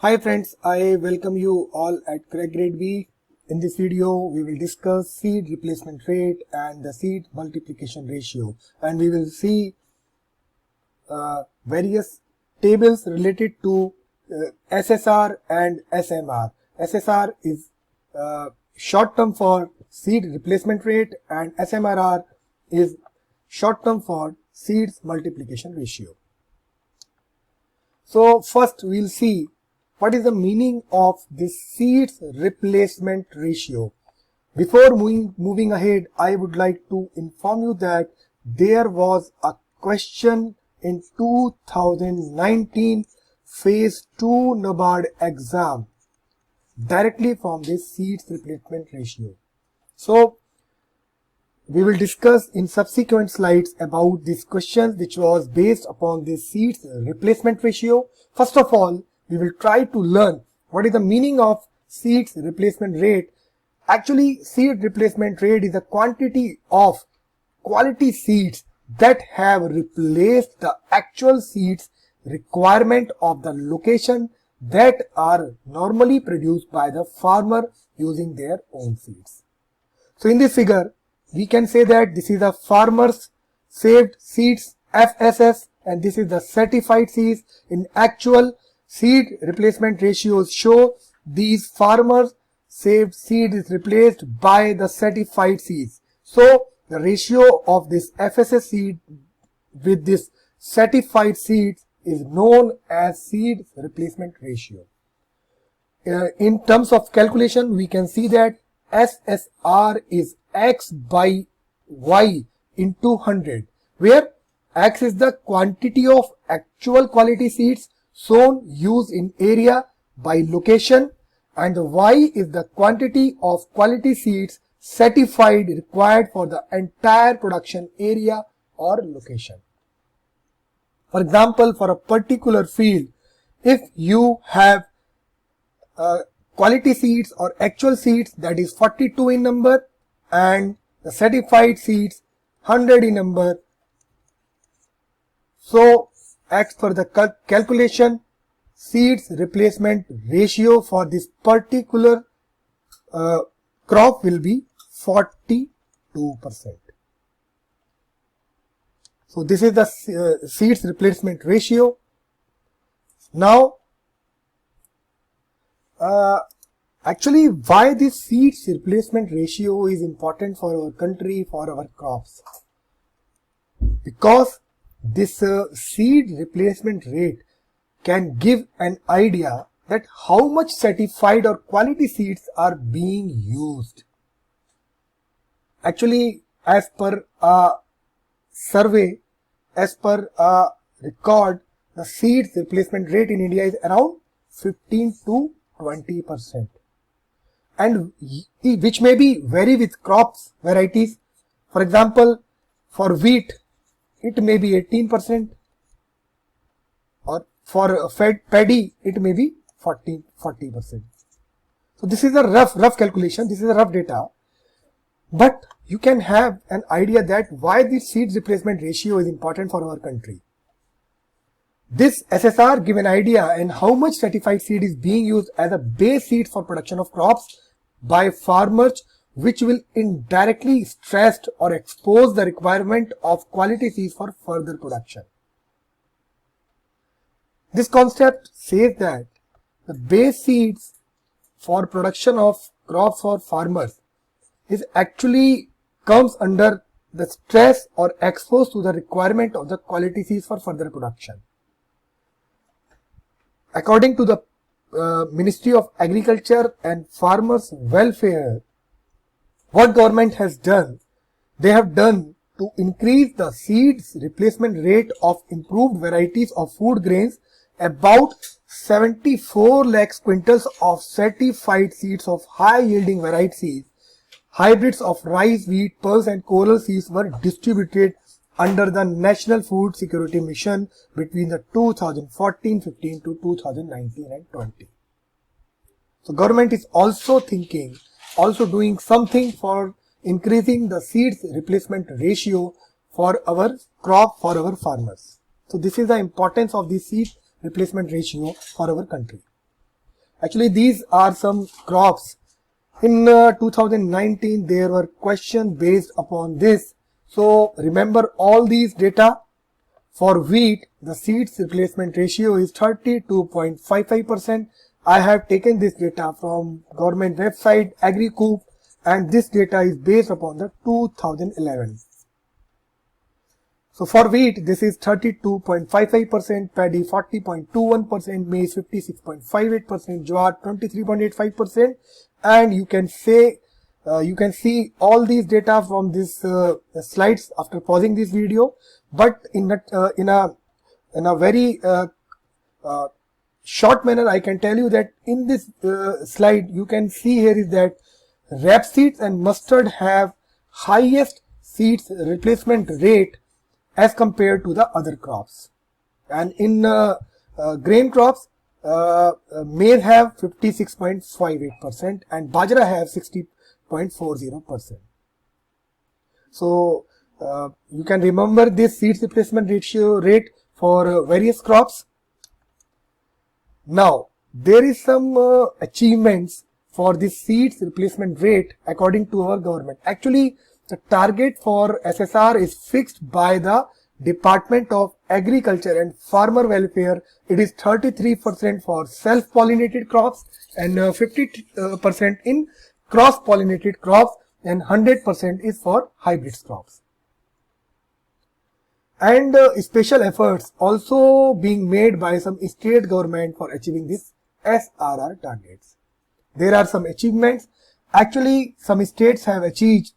Hi friends, I welcome you all at Craig Grade B. In this video, we will discuss seed replacement rate and the seed multiplication ratio, and we will see various tables related to SSR and SMR. SSR is short term for seed replacement rate and SMRR is short term for seeds multiplication ratio. So first we'll see what is the meaning of this seeds replacement ratio. Before moving ahead, I would like to inform you that there was a question in 2019 phase 2 NABARD exam directly from this seeds replacement ratio. So we will discuss in subsequent slides about this question which was based upon this seeds replacement ratio. First of all, we will try to learn what is the meaning of seeds replacement rate. Actually, seed replacement rate is the quantity of quality seeds that have replaced the actual seeds requirement of the location that are normally produced by the farmer using their own seeds. So in this figure, we can say that this is the farmer's saved seeds FSS and this is the certified seeds. In actual, seed replacement ratios show these farmers saved seed is replaced by the certified seeds. So the ratio of this FSS seed with this certified seeds is known as seed replacement ratio. In terms of calculation, we can see that SSR is X by Y into 100, where X is the quantity of actual quality seeds sown used in area by location and Y is the quantity of quality seeds certified required for the entire production area or location. For example, for a particular field, if you have quality seeds or actual seeds that is 42 in number and the certified seeds 100 in number, so as per the calculation, seeds replacement ratio for this particular crop will be 42%. So this is the seeds replacement ratio. Now, actually, why this seeds replacement ratio is important for our country, for our crops? Because this seed replacement rate can give an idea that how much certified or quality seeds are being used. Actually, as per a survey, as per a record, the seeds replacement rate in India is around 15 to 20%, and which may be vary with crops varieties. For example, for wheat, it may be 18%, or for paddy, it may be 40%. So this is a rough calculation. This is a rough data, but you can have an idea that why this seeds replacement ratio is important for our country. This SSR give an idea and how much certified seed is being used as a base seed for production of crops by farmers, which will indirectly stress or expose the requirement of quality seeds for further production. This concept says that the base seeds for production of crops for farmers is actually comes under the stress or exposed to the requirement of the quality seeds for further production. According to the Ministry of Agriculture and Farmers Welfare, what government has done, they have done to increase the seeds replacement rate of improved varieties of food grains. About 74 lakhs quintals of certified seeds of high yielding varieties, hybrids of rice, wheat, pulse and coral seeds were distributed under the National Food Security Mission between the 2014-15 to 2019 and 20. So government is also doing something for increasing the seeds replacement ratio for our crop, for our farmers. So this is the importance of the seed replacement ratio for our country. Actually, these are some crops. In 2019, there were questions based upon this. So remember all these data. For wheat, the seeds replacement ratio is 32.55%. I have taken this data from government website AgriCoop, and this data is based upon the 2011. So for wheat, this is 32.55%, paddy 40.21%, maize 56.58%, jowar 23.85%, and you can say you can see all these data from this slides after pausing this video. But in a very short manner, I can tell you that in this slide you can see here is that rapeseeds and mustard have highest seeds replacement rate as compared to the other crops. And in grain crops, maize have 56.58% and bajra have 60.40%. So you can remember this seeds replacement ratio rate for various crops. Now there is some achievements for this seeds replacement rate according to our government. Actually, the target for SSR is fixed by the Department of Agriculture and Farmer Welfare. It is 33% for self-pollinated crops and 50% in cross-pollinated crops, and 100% is for hybrid crops. And special efforts also being made by some state government for achieving this SRR targets. There are some achievements. Actually, some states have achieved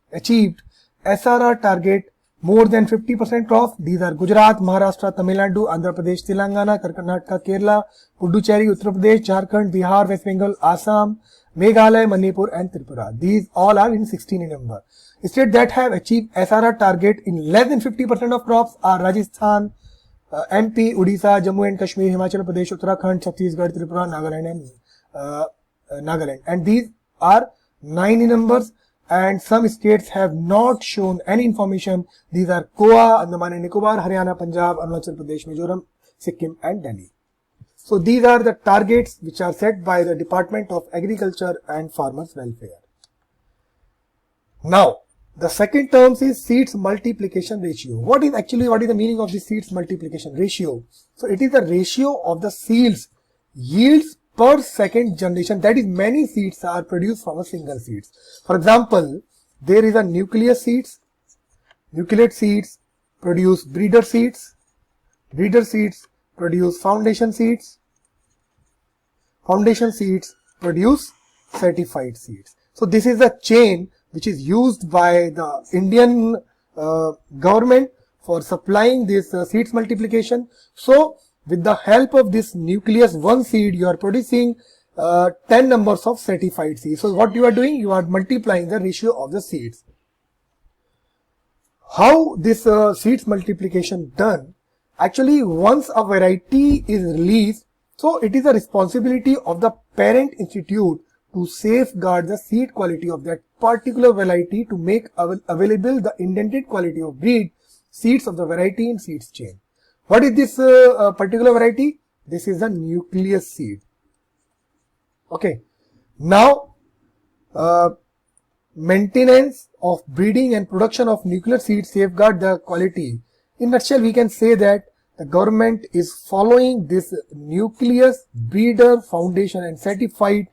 SRR target more than 50% crops. These are Gujarat, Maharashtra, Tamil Nadu, Andhra Pradesh, Telangana, Karnataka, Kerala, Puducherry, Uttar Pradesh, Jharkhand, Bihar, West Bengal, Assam, Meghalaya, Manipur and Tripura. These all are in 16 in number. States that have achieved SRR target in less than 50% of crops are Rajasthan, MP, Odisha, Jammu and Kashmir, Himachal Pradesh, Uttarakhand, Chhattisgarh, Tripura, Nagaland and Nagaland. And these are 9 in numbers, and some states have not shown any information. These are Goa, Andaman and Nicobar, Haryana, Punjab, Arunachal Pradesh, Mizoram, Sikkim and Delhi. So these are the targets which are set by the Department of Agriculture and Farmers Welfare. Now, the second term is seeds multiplication ratio. What is the meaning of the seeds multiplication ratio? So it is the ratio of the seeds yields per second generation. That is, many seeds are produced from a single seeds. For example, there is a nucleus seeds. Nucleate seeds produce breeder seeds. Breeder seeds produce foundation seeds. Foundation seeds produce certified seeds. So this is a chain which is used by the Indian government for supplying this seeds multiplication. So with the help of this nucleus one seed, you are producing 10 numbers of certified seeds. So what you are doing, you are multiplying the ratio of the seeds. How this seeds multiplication done? Actually, once a variety is released, so it is the responsibility of the parent institute to safeguard the seed quality of that particular variety to make available the intended quality of breed seeds of the variety in seeds chain. What is this particular variety? This is a nucleus seed. Okay. Now, maintenance of breeding and production of nucleus seeds safeguard the quality. In a nutshell, we can say that the government is following this nucleus, breeder, foundation and certified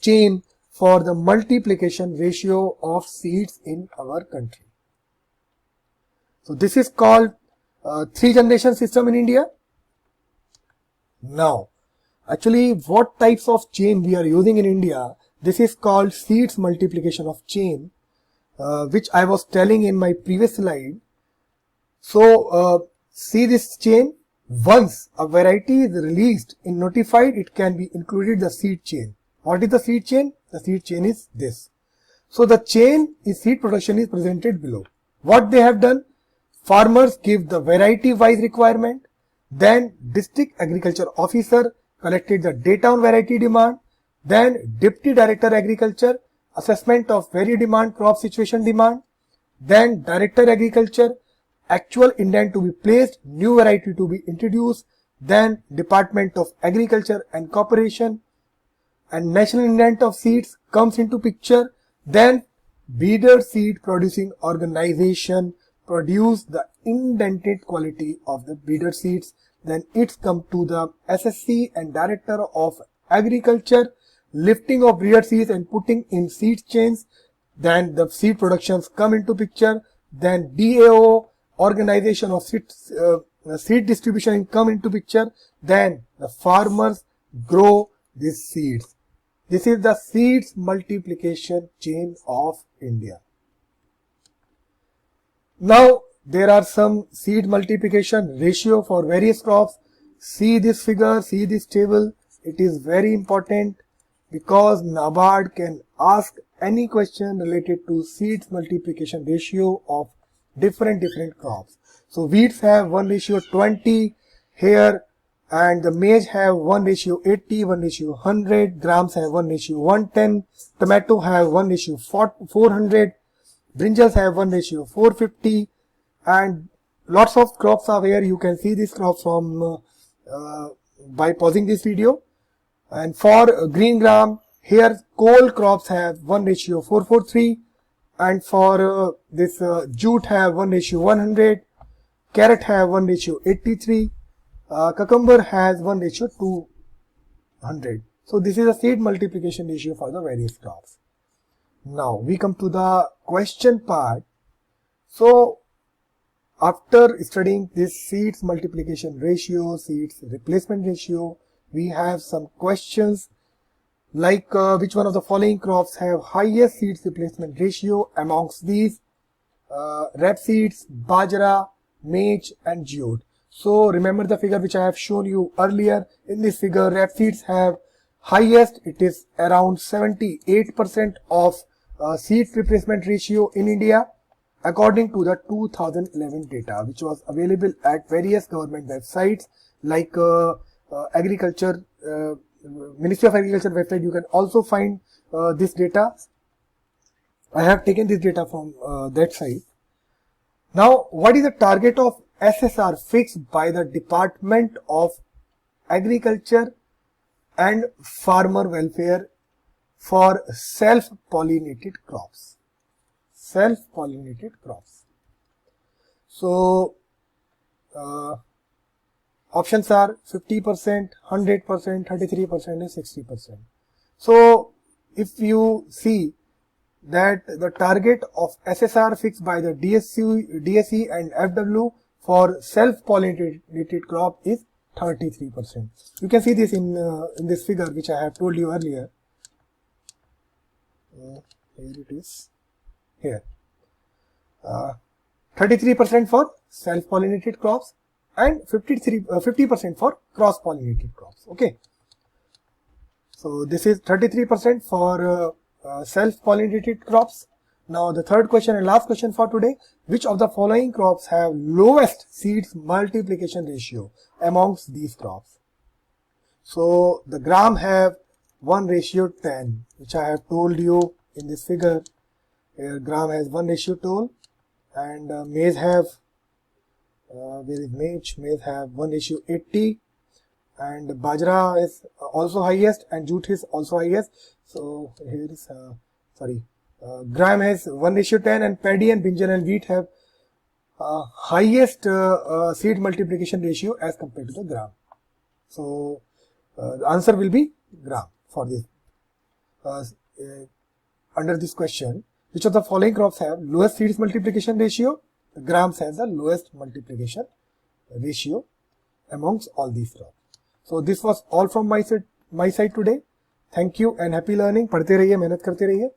chain for the multiplication ratio of seeds in our country. So this is called 3-generation system in India. Now, actually, what types of chain we are using in India? This is called seeds multiplication of chain, which I was telling in my previous slide. So, see this chain. Once a variety is released in notified, it can be included the seed chain. What is the seed chain? The seed chain is this. So the chain is seed production is presented below. What they have done? Farmers give the variety wise requirement. Then district agriculture officer collected the data on variety demand. Then deputy director agriculture assessment of very demand crop situation demand. Then director agriculture actual indent to be placed, new variety to be introduced. Then Department of Agriculture and Cooperation and national intent of seeds comes into picture, then breeder seed producing organization produce the indented quality of the breeder seeds. Then it's come to the SSC and Director of Agriculture, lifting of breeder seeds and putting in seed chains. Then the seed productions come into picture. Then DAO, organization of seed distribution come into picture. Then the farmers grow these seeds. This is the seeds multiplication chain of India. Now there are some seed multiplication ratio for various crops. See this figure, see this table. It is very important because NABARD can ask any question related to seeds multiplication ratio of different crops. So wheats have 1:20 here, and the maize have 1:80, 1:100, grams have 1:110, tomato have 1:400, brinjals have 1:450, and lots of crops are here. You can see these crops from by pausing this video. And for green gram, here coal crops have 1:443, and for this jute have 1:100, carrot have 1:83, cucumber has 1:200. So this is a seed multiplication ratio for the various crops. Now we come to the question part. So after studying this seeds multiplication ratio, seeds replacement ratio, we have some questions like which one of the following crops have highest seeds replacement ratio amongst these? Rapeseeds, bajra, maize and jute. So remember the figure which I have shown you earlier. In this figure, rapeseeds have highest. It is around 78% of seeds replacement ratio in India, according to the 2011 data, which was available at various government websites like agriculture, Ministry of Agriculture website. You can also find this data. I have taken this data from that site. Now, what is the target of SSR fixed by the Department of Agriculture and Farmer Welfare for self-pollinated crops? Self-pollinated crops. So, options are 50%, 100%, 33% and 60%. So, if you see that the target of SSR fixed by the DSE and FW for self-pollinated crop is 33%. You can see this in this figure which I have told you earlier. Here it is. Here. 33% for self-pollinated crops and 50% for cross-pollinated crops. Okay. So this is 33% for self-pollinated crops. Now the third question and last question for today. Which of the following crops have lowest seeds multiplication ratio amongst these crops? So the gram have 1:10, which I have told you in this figure. Here gram has 1:12, and maize have where is maize? Maize have 1:80, and bajra is also highest, and jute is also highest. So here is gram has 1:10, and paddy and brinjal and wheat have highest seed multiplication ratio as compared to the gram. So the answer will be gram for this. Under this question, which of the following crops have lowest seeds multiplication ratio? The grams has the lowest multiplication ratio amongst all these crops. So this was all from my side today. Thank you and happy learning. पढ़ते रहिए, मेहनत करते रहिए.